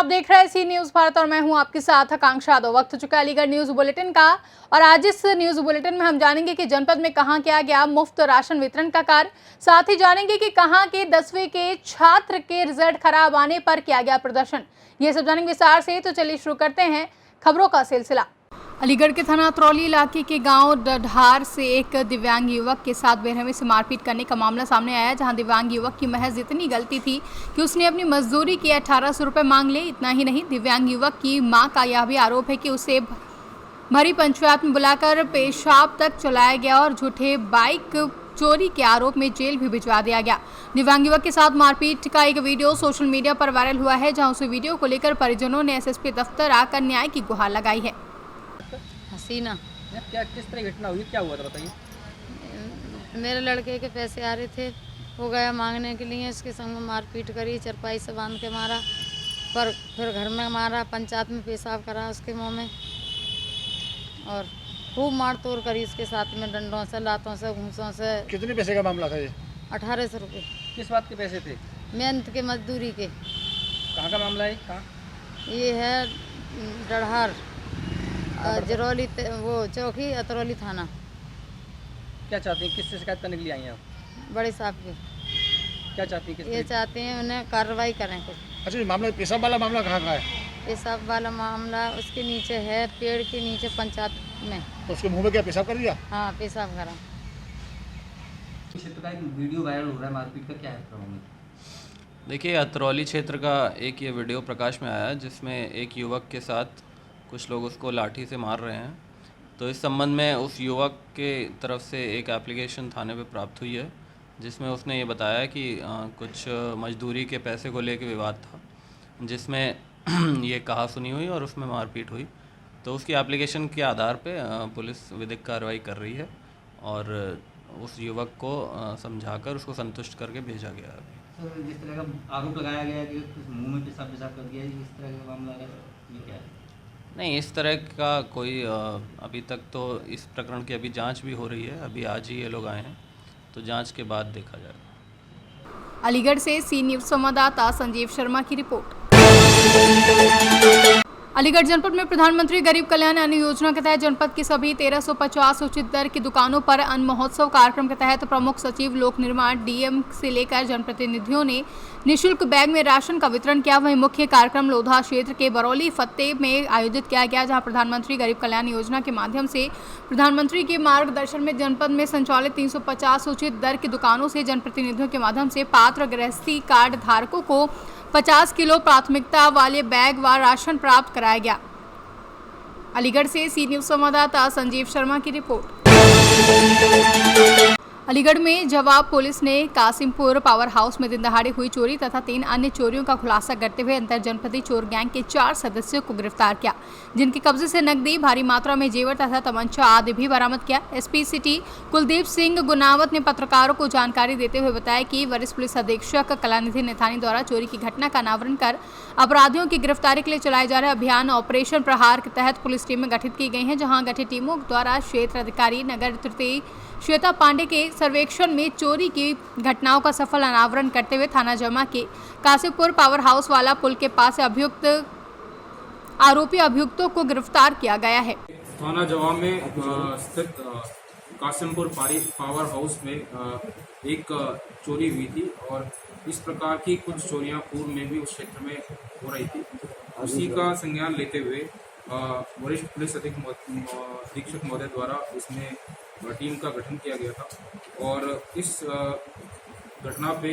आप देख रहे हैं सी न्यूज भारत और मैं हूं आपके साथ आकांक्षा यादव। वक्त हो चुका है अलीगढ़ न्यूज बुलेटिन का और आज इस न्यूज बुलेटिन में हम जानेंगे कि जनपद में कहां किया गया मुफ्त राशन वितरण का कार्य। साथ ही जानेंगे कि कहां के 10वीं के छात्र के रिजल्ट खराब आने पर किया गया प्रदर्शन। ये सब जानेंगे विस्तार से, तो चलिए शुरू करते हैं खबरों का सिलसिला। अलीगढ़ के थाना अतरौली इलाके के गांव डढार से एक दिव्यांग युवक के साथ बेरहमी से मारपीट करने का मामला सामने आया, जहां दिव्यांग युवक की महज इतनी गलती थी कि उसने अपनी मजदूरी की 1800 रुपये मांग लिए। इतना ही नहीं, दिव्यांग युवक की मां का यह भी आरोप है कि उसे भरी पंचायत में बुलाकर पेशाब तक चलाया गया और झूठे बाइक चोरी के आरोप में जेल भी भिजवा दिया गया। दिव्यांग युवक के साथ मारपीट का एक वीडियो सोशल मीडिया पर वायरल हुआ है, जहां उस वीडियो को लेकर परिजनों ने एसएसपी दफ्तर आकर न्याय की गुहार लगाई है। हसीना, क्या किस तरह घटना हुई, क्या हुआ था बताइए। मेरे लड़के के पैसे आ रहे थे, वो गया मांगने के लिए, इसके संग में मारपीट करी, चरपाई से बांध के मारा, पर फिर घर में मारा, पंचायत में पेशाब करा उसके मुंह में और खूब मार तोड़ करी इसके साथ में, डंडों से, लातों से, घूंसों से। कितने पैसे का मामला था ये? 1800 रुपये। किस बात के पैसे थे? मेहनत के, मजदूरी के। कहाँ का मामला है? कहाँ? ये है डढ़ार, जरौली वो चौकी, अतरौली थाना। क्या चाहती हैं, किससे शिकायत करने के लिए आई हैं आप? बड़े साहब के। क्या चाहती हैं? ये चाहते हैं उन्हें कार्रवाई करें कुछ। अच्छा, ये मामला पेशाब वाला मामला कहाँ का है? पेशाब वाला मामला उसके नीचे है, पेड़ के नीचे पंचायत में। तो उसके मुंह में क्या पेशाब कर दिया? हाँ, पेशाब करा। क्षेत्र का एक वीडियो वायरल हो रहा है मारपीट का, क्या है प्रॉब्लम? देखिए, अतरौली क्षेत्र का एक ये वीडियो प्रकाश में आया जिसमें एक युवक के साथ कुछ लोग उसको लाठी से मार रहे हैं। तो इस संबंध में उस युवक के तरफ से एक एप्लीकेशन थाने पे प्राप्त हुई है, जिसमें उसने ये बताया कि कुछ मजदूरी के पैसे को लेकर विवाद था, जिसमें ये कहा सुनी हुई और उसमें मारपीट हुई। तो उसकी एप्लीकेशन के आधार पे पुलिस विधिक कार्रवाई कर रही है और उस युवक को समझाकर उसको संतुष्ट करके भेजा गया है। सर, जिस तरह का आरोप लगाया गया कि मुंह में पेशाब कर दिया, इस तरह का मामला है, ये क्या है? नहीं, इस तरह का कोई अभी तक तो इस प्रकरण की अभी जांच भी हो रही है। अभी आज ही ये लोग आए हैं, तो जांच के बाद देखा जाएगा। अलीगढ़ से सी न्यूज संवाददाता संजीव शर्मा की रिपोर्ट। अलीगढ़ जनपद में प्रधानमंत्री गरीब कल्याण अन्न योजना के तहत जनपद की सभी 1350 उचित दर की दुकानों पर अन्न महोत्सव कार्यक्रम के तहत प्रमुख सचिव लोक निर्माण डीएम से लेकर जनप्रतिनिधियों ने निःशुल्क बैग में राशन का वितरण किया। वहीं मुख्य कार्यक्रम लोधा क्षेत्र के बरौली फत्ते में आयोजित किया गया, जहां प्रधानमंत्री गरीब कल्याण योजना के माध्यम से प्रधानमंत्री के मार्गदर्शन में जनपद में संचालित 350 उचित दर की दुकानों से जनप्रतिनिधियों के माध्यम से पात्र गृहस्थी कार्ड धारकों को 50 किलो प्राथमिकता वाले बैग व राशन प्राप्त कराया गया। अलीगढ़ से सी न्यूज संवाददाता संजीव शर्मा की रिपोर्ट। अलीगढ़ में जवाब पुलिस ने कासिमपुर पावर हाउस में दिन दहाड़े हुई चोरी तथा 3 अन्य चोरियों का खुलासा करते हुए अंतर जनपदी चोर गैंग के 4 सदस्यों को गिरफ्तार किया, जिनके कब्जे से नकदी, भारी मात्रा में जेवर तथा तमंचा आदि भी बरामद किया। एसपी सिटी कुलदीप सिंह गुनावत ने पत्रकारों को जानकारी देते हुए बताया कि वरिष्ठ पुलिस अधीक्षक कलानिधि नेथानी द्वारा चोरी की घटना का अनावरण कर अपराधियों की गिरफ्तारी के लिए चलाए जा रहे अभियान ऑपरेशन प्रहार के तहत पुलिस टीमें गठित की गई हैं, जहां गठित टीमों द्वारा क्षेत्र अधिकारी नगर तृतीय श्वेता पांडे के सर्वेक्षण में चोरी की घटनाओं का सफल अनावरण करते हुए थाना जमा के कासिमपुर पावर हाउस वाला पुल के पास आरोपी अभियुक्तों को गिरफ्तार किया गया है। थाना जवा में स्थित कासिमपुर पावर हाउस में एक चोरी हुई थी और इस प्रकार की कुछ चोरियां पूर्व में भी उस क्षेत्र में हो रही थी। उसी का संज्ञान लेते हुए वरिष्ठ पुलिस अधीक्षक महोदय द्वारा इसमें टीम का गठन किया गया था और इस घटना पे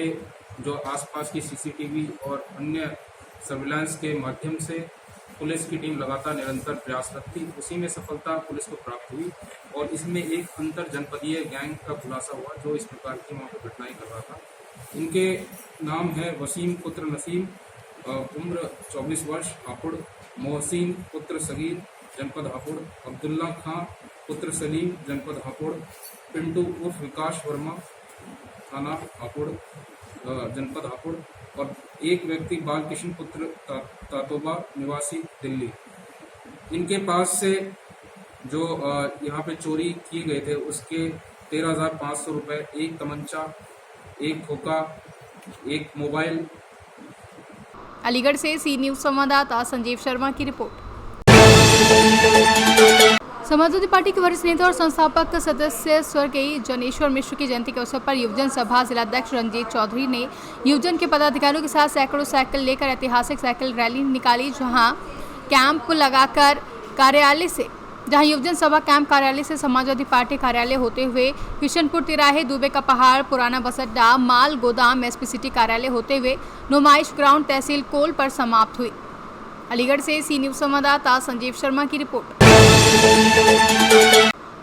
जो आसपास की सीसीटीवी और अन्य सर्विलांस के माध्यम से पुलिस की टीम लगातार निरंतर प्रयासरत थी। उसी में सफलता पुलिस को प्राप्त हुई और इसमें एक अंतर जनपदीय गैंग का खुलासा हुआ जो इस प्रकार की वहाँ पर घटनाएं कर रहा था। इनके नाम है वसीम पुत्र नसीम, उम्र 24 वर्ष, हापुड़, मोहसिन पुत्र सगीर, जनपद हापुड़, अब्दुल्ला खां पुत्र सलीम, जनपद हापुड़, पिंटू उर्फ विकास वर्मा, थाना हापुड़, जनपद हापुड़ और एक व्यक्ति बालकृष्ण पुत्र तातोबा, निवासी दिल्ली। इनके पास से जो यहाँ पे चोरी किए गए थे उसके 13,500 रुपये, एक तमंचा, एक खोखा, एक मोबाइल अलीगढ़ से सी न्यूज संवाददाता संजीव शर्मा की रिपोर्ट। समाजवादी पार्टी के वरिष्ठ नेता और संस्थापक सदस्य स्वर्गीय जनेश्वर मिश्र की जयंती के अवसर पर युवजन सभा जिलाध्यक्ष रंजीत चौधरी ने युवजन के पदाधिकारियों के साथ सैकड़ों साइकिल लेकर ऐतिहासिक साइकिल रैली निकाली, जहां युवजन सभा कैंप कार्यालय से समाजवादी पार्टी कार्यालय होते हुए किशनपुर तिराहे, दुबे का पहाड़, पुराना बस अड्डा, माल गोदाम, एसपी सिटी कार्यालय होते हुए नुमाइश ग्राउंड तहसील कोल पर समाप्त हुई। अलीगढ़ से सी न्यूज संवाददाता संजीव शर्मा की रिपोर्ट।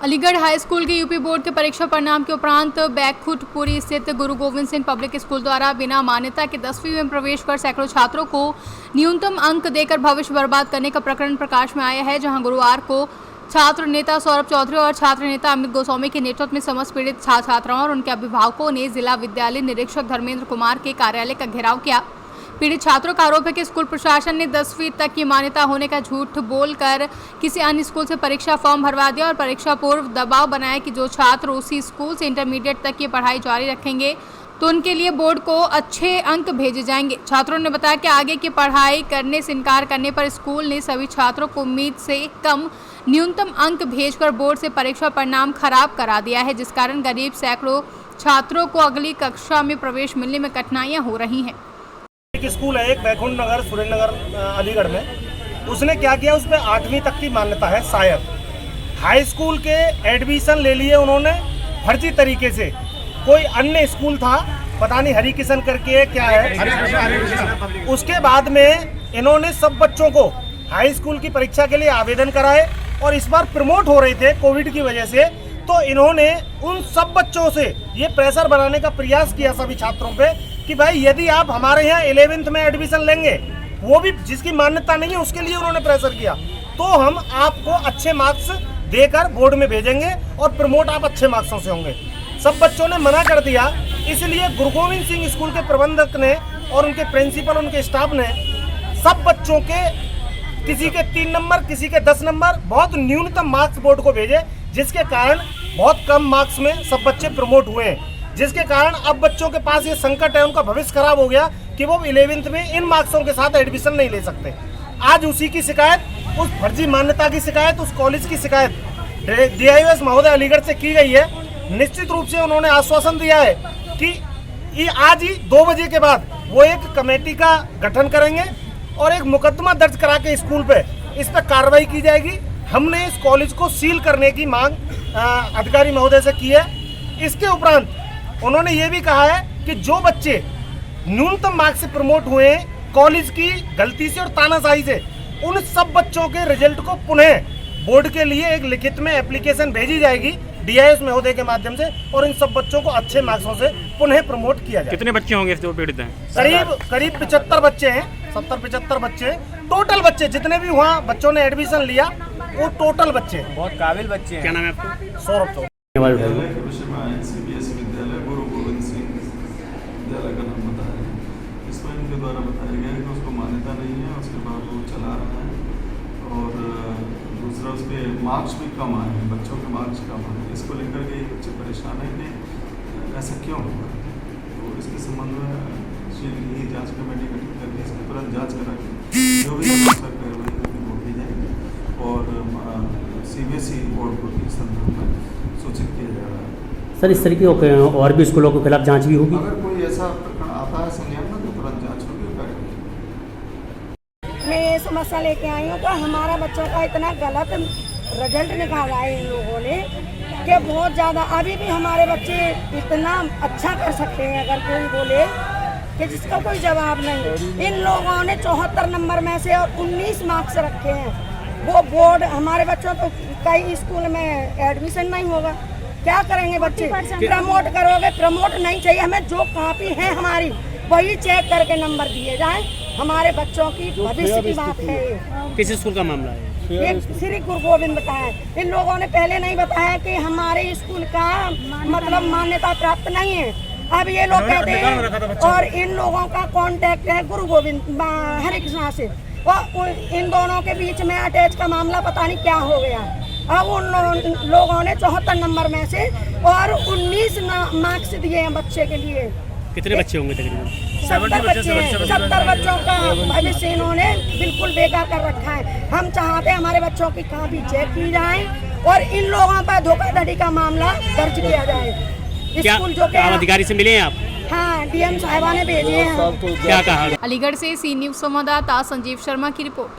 अलीगढ़ हाई स्कूल के यूपी बोर्ड के परीक्षा परिणाम के उपरांत बैकुंठपुरी स्थित गुरु गोविंद सिंह पब्लिक स्कूल द्वारा बिना मान्यता के 10वीं में प्रवेश कर सैकड़ों छात्रों को न्यूनतम अंक देकर भविष्य बर्बाद करने का प्रकरण प्रकाश में आया है, जहां गुरुवार को छात्र नेता सौरभ चौधरी और छात्र नेता अमित गोस्वामी के नेतृत्व में समस्त पीड़ित छात्राओं और उनके अभिभावकों ने जिला विद्यालय निरीक्षक धर्मेंद्र कुमार के कार्यालय का घेराव किया। पीड़ित छात्रों का आरोप है कि स्कूल प्रशासन ने 10वीं तक की मान्यता होने का झूठ बोलकर किसी अन्य स्कूल से परीक्षा फॉर्म भरवा दिया और परीक्षा पूर्व दबाव बनाया कि जो छात्र उसी स्कूल से इंटरमीडिएट तक की पढ़ाई जारी रखेंगे तो उनके लिए बोर्ड को अच्छे अंक भेजे जाएंगे। छात्रों ने बताया कि आगे की पढ़ाई करने से इनकार करने पर स्कूल ने सभी छात्रों को उम्मीद से कम न्यूनतम अंक भेजकर बोर्ड से परीक्षा परिणाम खराब करा दिया है, जिस कारण गरीब सैकड़ों छात्रों को अगली कक्षा में प्रवेश मिलने में कठिनाइयां हो रही हैं। एक स्कूल है, एक बैकुंठ नगर सुरेंद्र नगर अलीगढ़ में, उसने क्या किया, उसमें 8वीं तक की मान्यता है शायद। हाई स्कूल के एडमिशन ले लिए उन्होंने फर्जी तरीके से। कोई अन्य स्कूल था, पता नहीं हरि किशन करके क्या है, उसके बाद में इन्होंने सब बच्चों को हाई स्कूल की परीक्षा के लिए आवेदन कराए और इस बार प्रमोट हो रहे थे कोविड की वजह से, तो इन्होंने उन सब बच्चों से ये प्रेशर बनाने का प्रयास किया सभी छात्रों पे कि भाई यदि आप हमारे यहाँ 11th में एडमिशन लेंगे, वो भी जिसकी मान्यता नहीं है उसके लिए उन्होंने प्रेशर किया, तो हम आपको अच्छे मार्क्स देकर बोर्ड में भेजेंगे और प्रमोट आप अच्छे मार्क्सों से होंगे। सब बच्चों ने मना कर दिया, इसलिए गुरु गोविंद सिंह स्कूल के प्रबंधक ने और उनके प्रिंसिपल, उनके स्टाफ ने सब बच्चों के किसी के 3 नंबर, किसी के 10 नंबर, बहुत न्यूनतम मार्क्स बोर्ड को भेजे, जिसके कारण बहुत कम मार्क्स में सब बच्चे प्रमोट हुए हैं, जिसके कारण अब बच्चों के पास ये संकट है, उनका भविष्य खराब हो गया कि वो 11th में इन मार्क्सों के साथ एडमिशन नहीं ले सकते। आज उसी की शिकायत, उस फर्जी मान्यता की शिकायत, उस कॉलेज की शिकायत DIOS महोदय अलीगढ़ से की गई है। निश्चित रूप से उन्होंने आश्वासन दिया है कि आज ही 2 बजे के बाद वो एक कमेटी का गठन करेंगे और एक मुकदमा दर्ज करा के स्कूल पे इस पर कार्रवाई की जाएगी। हमने इस कॉलेज को सील करने की मांग अधिकारी महोदय से की है। इसके उपरांत उन्होंने ये भी कहा है कि जो बच्चे न्यूनतम मार्क्स से प्रमोट हुए हैं कॉलेज की गलती से और तानाशाही से, उन सब बच्चों के रिजल्ट को पुनः बोर्ड के लिए एक लिखित में एप्लीकेशन भेजी जाएगी DIOS महोदय के माध्यम से और इन सब बच्चों को अच्छे मार्क्सों से पुनः प्रमोट किया जाए। कितने बच्चे होंगे जो पीड़ित हैं? करीब 75 बच्चे हैं, 70-75 बच्चे टोटल बच्चे, जितने भी वहाँ बच्चों ने एडमिशन लिया वो टोटल बच्चे, बहुत काबिल बच्चे हैं। क्या नाम है आपका? सौरभ चौधरी। विद्यालय के विषय में आए CBSE विद्यालय गुरु गोविंद सिंह विद्यालय का नाम बताया है। इसमें इनके द्वारा बताया गया है कि उसको मान्यता नहीं है, उसके बाद वो चला रहा है और दूसरा उसके मार्क्स भी कम आए हैं, बच्चों के मार्क्स कम आए हैं। इसको लेकर के बच्चे परेशान है कि ऐसा क्यों हुआ, तो इसके संबंध में शीघ्र ही जाँच कमेटी गठित करके इसकी तुरंत जाँच करा के जो भी कार्रवाई करके वो की जाएगी और CBSE बोर्ड को इस संदर्भ में सूचित किया जा रहा है। सर, इस तरीके के और भी स्कूलों के खिलाफ जांच भी होगी? अगर कोई ऐसा प्रकरण आता है संज्ञान में तो तुरंत जांच होगी। मैं ये समस्या लेके आई हूँ कि हमारा बच्चों का इतना गलत रिजल्ट निकाला है इन लोगों ने कि बहुत ज़्यादा, अभी भी हमारे बच्चे इतना अच्छा कर सकते हैं अगर कोई बोले कि जिसका कोई जवाब नहीं। इन लोगों ने 74 नंबर में से और 19 मार्क्स रखे हैं। वो बोर्ड हमारे बच्चों को कई स्कूल में एडमिशन नहीं होगा, क्या करेंगे बच्चे? प्रमोट करोगे? प्रमोट नहीं चाहिए हमें, जो कॉपी है हमारी वही चेक करके नंबर दिए जाए। हमारे बच्चों की भविष्य की बात है। किस स्कूल का मामला है? ये श्री गुरु गोविंद बताया। इन लोगों ने पहले नहीं बताया कि हमारे स्कूल का मतलब मान्यता प्राप्त नहीं है। अब ये लोग कहते हैं और इन लोगों का कांटेक्ट है गुरु गोविंद हरे कृष्णा से, और इन दोनों के बीच में अटैच का मामला पता नहीं क्या हो गया। अब उन लोगों ने 74 नंबर में से और 19 मार्क्स दिए हैं बच्चे के लिए। कितने बच्चे होंगे तकरीबन? 70 बच्चों का भविष्य इन्होंने बिल्कुल बेकार कर रखा है। हम चाहते हैं हमारे बच्चों की कॉपी चेक की जाए और इन लोगों पर धोखाधड़ी का मामला दर्ज किया जाए। क्या स्कूल जो आप अधिकारी से मिले हैं आप? हाँ, डीएम साहिबा ने भेजे हैं। क्या कहा? अलीगढ़ से सी न्यूज संवाददाता संजीव शर्मा की रिपोर्ट।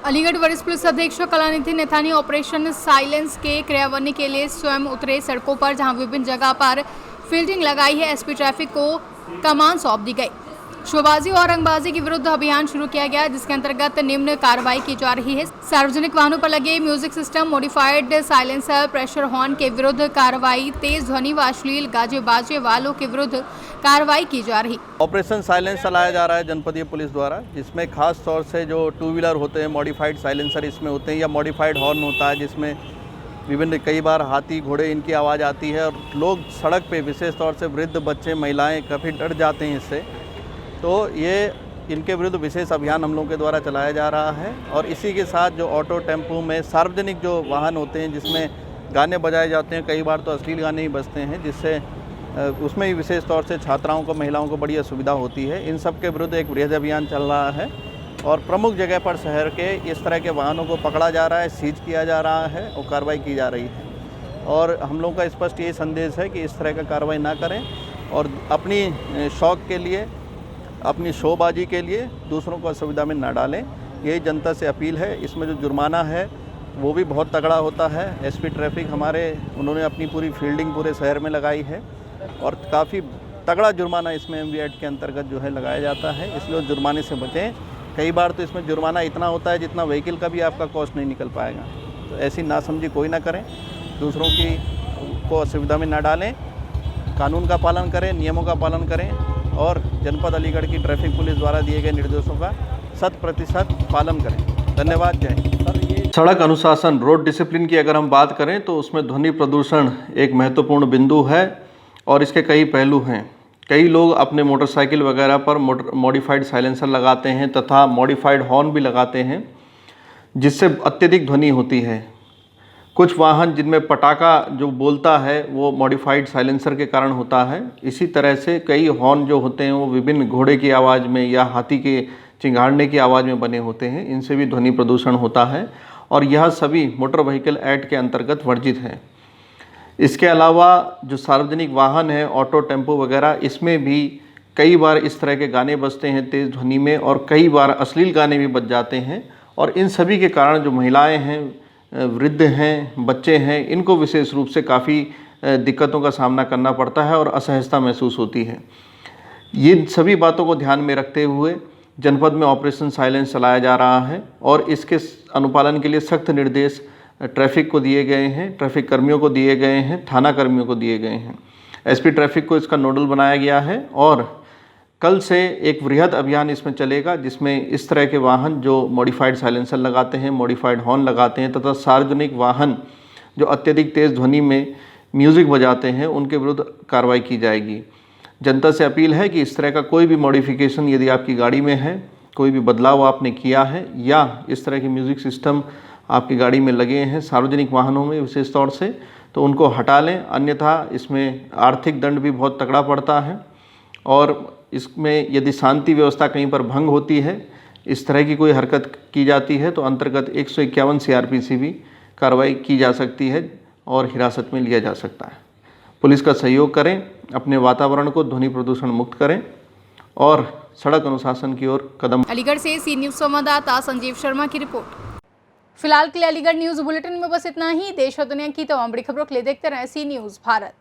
अलीगढ़ वरिष्ठ पुलिस अधीक्षक कलानिधि नेथानी ऑपरेशन साइलेंस के क्रियान्वयन के लिए स्वयं उतरे सड़कों पर, जहां विभिन्न जगह पर फील्डिंग लगाई है। एसपी ट्रैफिक को कमान सौंप दी गई। शोबाजी और रंगबाजी के विरुद्ध अभियान शुरू किया गया, जिसके अंतर्गत निम्न कार्रवाई की जा रही है। सार्वजनिक वाहनों पर लगे music system, modified silencer, pressure horn के विरुद्ध कार्रवाई, तेज ध्वनि व अश्लील गाजे बाजे वालों के विरुद्ध कार्रवाई की जा रही। ऑपरेशन साइलेंस चलाया जा रहा है जनपदीय पुलिस द्वारा, जिसमें खास तौर से जो 2 व्हीलर होते हैं मॉडिफाइड साइलेंसर इसमें होते हैं, या मॉडिफाइड हॉर्न होता है, जिसमें विभिन्न कई बार हाथी घोड़े इनकी आवाज़ आती है और लोग सड़क पे विशेष तौर से वृद्ध बच्चे महिलाएं काफ़ी डर जाते हैं इससे। तो ये इनके विरुद्ध विशेष अभियान हम लोगों के द्वारा चलाया जा रहा है। और इसी के साथ जो ऑटो टेम्पो में सार्वजनिक जो वाहन होते हैं जिसमें गाने बजाए जाते हैं, कई बार तो अश्लील गाने ही बजते हैं, जिससे उसमें ही विशेष तौर से छात्राओं को, महिलाओं को बड़ी असुविधा होती है। इन सब के विरुद्ध एक बृहद अभियान चल रहा है और प्रमुख जगह पर शहर के इस तरह के वाहनों को पकड़ा जा रहा है, सीज किया जा रहा है और कार्रवाई की जा रही है। और हम लोगों का स्पष्ट ये संदेश है कि इस तरह का कार्रवाई ना करें और अपनी शौक के लिए, अपनी शोबाजी के लिए दूसरों को असुविधा में ना डालें। यही जनता से अपील है। इसमें जो जुर्माना है वो भी बहुत तगड़ा होता है। एसपी ट्रैफिक हमारे, उन्होंने अपनी पूरी फील्डिंग पूरे शहर में लगाई है और काफ़ी तगड़ा जुर्माना इसमें MV एक्ट के अंतर्गत जो है लगाया जाता है, इसलिए जुर्माने से बचें। कई बार तो इसमें जुर्माना इतना होता है जितना व्हीकल का भी आपका कॉस्ट नहीं निकल पाएगा। तो ऐसी नासमझी कोई ना करें, दूसरों की को असुविधा में ना डालें, कानून का पालन करें, नियमों का पालन करें और जनपद अलीगढ़ की ट्रैफिक पुलिस द्वारा दिए गए निर्देशों का 100% पालन करें। धन्यवाद। जय हिंद। सड़क अनुशासन, रोड डिसिप्लिन की अगर हम बात करें तो उसमें ध्वनि प्रदूषण एक महत्वपूर्ण बिंदु है और इसके कई पहलू हैं। कई लोग अपने मोटरसाइकिल वगैरह पर मॉडिफाइड साइलेंसर लगाते हैं तथा मॉडिफाइड हॉर्न भी लगाते हैं, जिससे अत्यधिक ध्वनि होती है। कुछ वाहन जिनमें पटाखा जो बोलता है वो मॉडिफाइड साइलेंसर के कारण होता है। इसी तरह से कई हॉर्न जो होते हैं वो विभिन्न घोड़े की आवाज़ में या हाथी के चिंगाड़ने की आवाज़ में बने होते हैं, इनसे भी ध्वनि प्रदूषण होता है और यह सभी मोटर व्हीकल एक्ट के अंतर्गत वर्जित है। इसके अलावा जो सार्वजनिक वाहन है, ऑटो टेम्पो वगैरह, इसमें भी कई बार इस तरह के गाने बजते हैं तेज़ ध्वनि में और कई बार अश्लील गाने भी बज जाते हैं और इन सभी के कारण जो महिलाएं हैं, वृद्ध हैं, बच्चे हैं, इनको विशेष रूप से काफ़ी दिक्कतों का सामना करना पड़ता है और असहजता महसूस होती है। ये सभी बातों को ध्यान में रखते हुए जनपद में ऑपरेशन साइलेंस चलाया जा रहा है और इसके अनुपालन के लिए सख्त निर्देश ट्रैफिक को दिए गए हैं, ट्रैफिक कर्मियों को दिए गए हैं, थाना कर्मियों को दिए गए हैं। एसपी ट्रैफिक को इसका नोडल बनाया गया है और कल से एक वृहद अभियान इसमें चलेगा, जिसमें इस तरह के वाहन जो मॉडिफाइड साइलेंसर लगाते हैं, मॉडिफाइड हॉर्न लगाते हैं तथा सार्वजनिक वाहन जो अत्यधिक तेज़ ध्वनि में म्यूज़िक बजाते हैं, उनके विरुद्ध कार्रवाई की जाएगी। जनता से अपील है कि इस तरह का कोई भी मॉडिफिकेशन यदि आपकी गाड़ी में है, कोई भी बदलाव आपने किया है या इस तरह के म्यूज़िक सिस्टम आपकी गाड़ी में लगे हैं सार्वजनिक वाहनों में विशेष तौर से, तो उनको हटा लें, अन्यथा इसमें आर्थिक दंड भी बहुत तगड़ा पड़ता है। और इसमें यदि शांति व्यवस्था कहीं पर भंग होती है, इस तरह की कोई हरकत की जाती है, तो अंतर्गत 151 CRPC भी कार्रवाई की जा सकती है और हिरासत में लिया जा सकता है। पुलिस का सहयोग करें, अपने वातावरण को ध्वनि प्रदूषण मुक्त करें और सड़क अनुशासन की ओर कदम। अलीगढ़ से सी न्यूज संवाददाता संजीव शर्मा की रिपोर्ट। फिलहाल के लिए अलीगढ़ न्यूज बुलेटिन में बस इतना ही। देश और दुनिया की तमाम बड़ी खबरों के लिए देखते रहें सी न्यूज भारत।